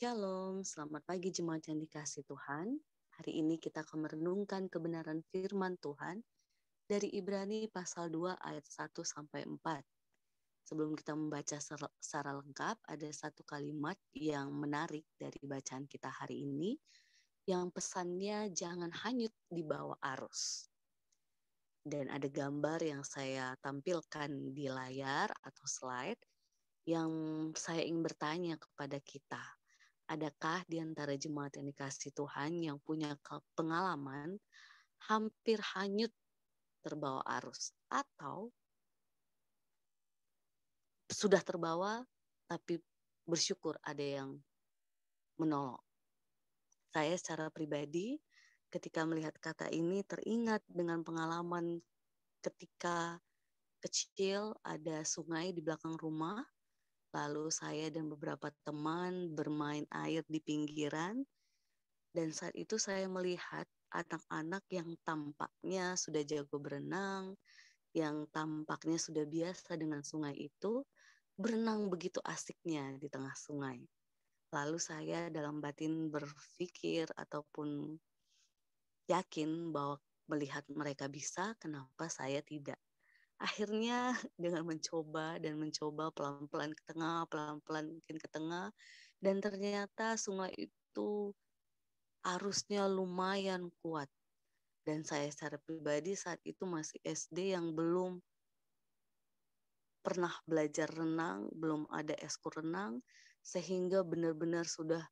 Shalom, selamat pagi jemaat yang dikasihi Tuhan. Hari ini kita akan merenungkan kebenaran firman Tuhan dari Ibrani pasal 2 ayat 1 sampai 4. Sebelum kita membaca secara lengkap, ada satu kalimat yang menarik dari bacaan kita hari ini, yang pesannya jangan hanyut di bawah arus. Dan ada gambar yang saya tampilkan di layar atau slide, yang saya ingin bertanya kepada kita. Adakah di antara jemaat yang dikasihi Tuhan yang punya pengalaman hampir hanyut terbawa arus, atau sudah terbawa tapi bersyukur ada yang menolong? Saya secara pribadi ketika melihat kata ini teringat dengan pengalaman ketika kecil ada sungai di belakang rumah. Lalu saya dan beberapa teman bermain air di pinggiran. Dan saat itu saya melihat anak-anak yang tampaknya sudah jago berenang, yang tampaknya sudah biasa dengan sungai itu, berenang begitu asiknya di tengah sungai. Lalu saya dalam batin berpikir ataupun yakin bahwa melihat mereka bisa, kenapa saya tidak? Akhirnya dengan mencoba pelan-pelan ke tengah, pelan-pelan mungkin ke tengah, dan ternyata sungai itu arusnya lumayan kuat. Dan saya secara pribadi saat itu masih SD yang belum pernah belajar renang, belum ada eskul renang, sehingga benar-benar sudah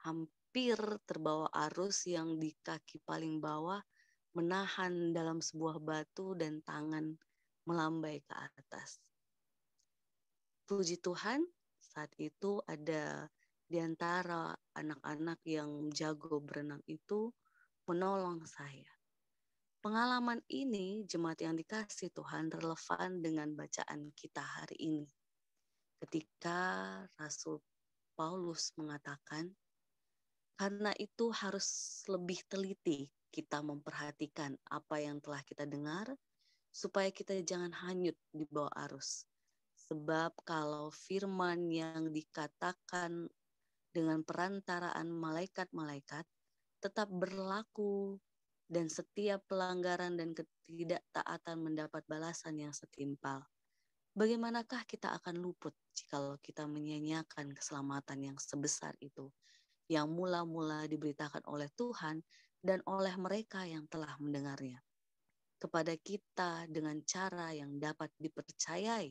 hampir terbawa arus yang di kaki paling bawah menahan dalam sebuah batu dan tangan melambai ke atas. Puji Tuhan, saat itu ada di antara anak-anak yang jago berenang itu menolong saya. Pengalaman ini, jemaat yang dikasihi Tuhan, relevan dengan bacaan kita hari ini. Ketika Rasul Paulus mengatakan, karena itu harus lebih teliti kita memperhatikan apa yang telah kita dengar, supaya kita jangan hanyut di bawah arus. Sebab kalau firman yang dikatakan dengan perantaraan malaikat-malaikat tetap berlaku, dan setiap pelanggaran dan ketidaktaatan mendapat balasan yang setimpal, bagaimanakah kita akan luput jikalau kita menyia-nyiakan keselamatan yang sebesar itu, yang mula-mula diberitakan oleh Tuhan dan oleh mereka yang telah mendengarnya kepada kita dengan cara yang dapat dipercayai,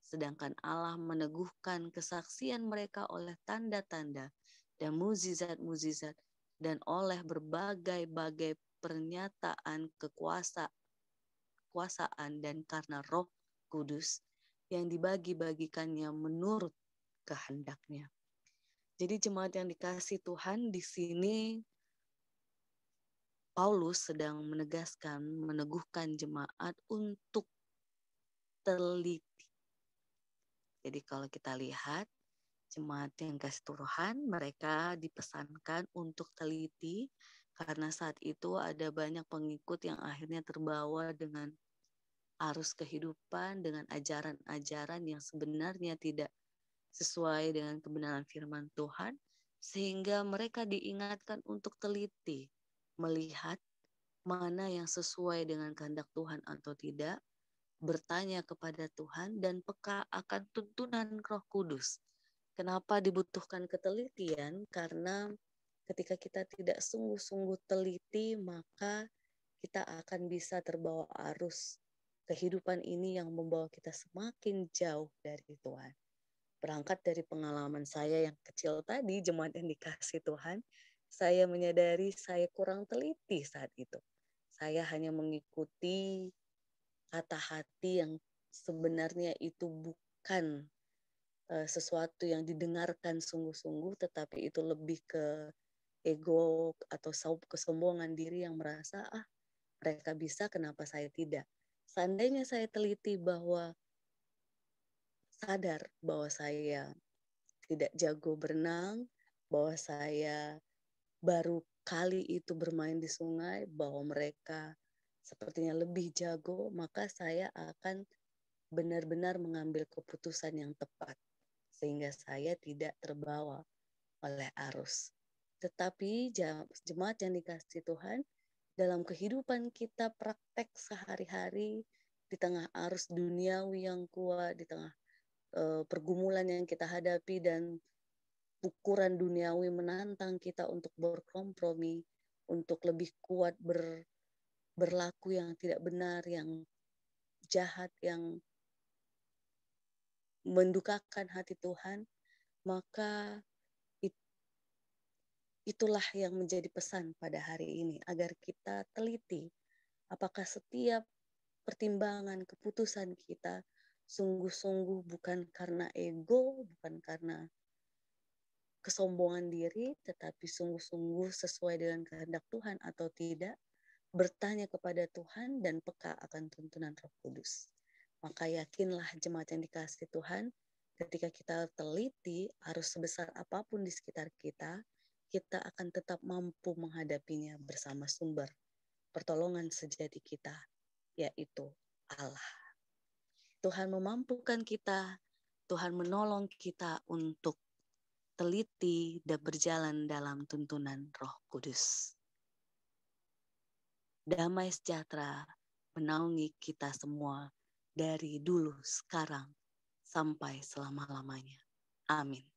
sedangkan Allah meneguhkan kesaksian mereka oleh tanda-tanda dan mukjizat-mukjizat dan oleh berbagai-bagai pernyataan kekuasaan dan karena Roh Kudus yang dibagi-bagikannya menurut kehendaknya. Jadi jemaat yang dikasihi Tuhan, di sini Paulus sedang meneguhkan jemaat untuk teliti. Jadi kalau kita lihat jemaat yang kasih Tuhan, mereka dipesankan untuk teliti karena saat itu ada banyak pengikut yang akhirnya terbawa dengan arus kehidupan, dengan ajaran-ajaran yang sebenarnya tidak sesuai dengan kebenaran firman Tuhan, sehingga mereka diingatkan untuk teliti, melihat mana yang sesuai dengan kehendak Tuhan atau tidak, bertanya kepada Tuhan, dan peka akan tuntunan Roh Kudus. Kenapa dibutuhkan ketelitian? Karena ketika kita tidak sungguh-sungguh teliti, maka kita akan bisa terbawa arus kehidupan ini yang membawa kita semakin jauh dari Tuhan. Berangkat dari pengalaman saya yang kecil tadi, jemaat yang dikasihi Tuhan, saya menyadari saya kurang teliti saat itu. Saya hanya mengikuti kata hati yang sebenarnya itu bukan sesuatu yang didengarkan sungguh-sungguh, tetapi itu lebih ke ego atau kesombongan diri yang merasa, mereka bisa, kenapa saya tidak? Seandainya saya teliti sadar bahwa saya tidak jago berenang, bahwa saya baru kali itu bermain di sungai, bahwa mereka sepertinya lebih jago, maka saya akan benar-benar mengambil keputusan yang tepat, sehingga saya tidak terbawa oleh arus. Tetapi jemaat yang dikasihi Tuhan, dalam kehidupan kita praktek sehari-hari, di tengah arus duniawi yang kuat, di tengah pergumulan yang kita hadapi dan ukuran duniawi menantang kita untuk berkompromi, untuk lebih kuat berlaku yang tidak benar, yang jahat, yang mendukakan hati Tuhan, maka itulah yang menjadi pesan pada hari ini, agar kita teliti apakah setiap pertimbangan keputusan kita sungguh-sungguh bukan karena ego, bukan karena kesombongan diri, tetapi sungguh-sungguh sesuai dengan kehendak Tuhan atau tidak, bertanya kepada Tuhan dan peka akan tuntunan Roh Kudus. Maka yakinlah jemaat yang dikasihi Tuhan, ketika kita teliti arus sebesar apapun di sekitar kita, kita akan tetap mampu menghadapinya bersama sumber pertolongan sejati kita, yaitu Allah. Tuhan memampukan kita, Tuhan menolong kita untuk teliti dan berjalan dalam tuntunan Roh Kudus. Damai sejahtera menaungi kita semua dari dulu, sekarang, sampai selama-lamanya. Amin.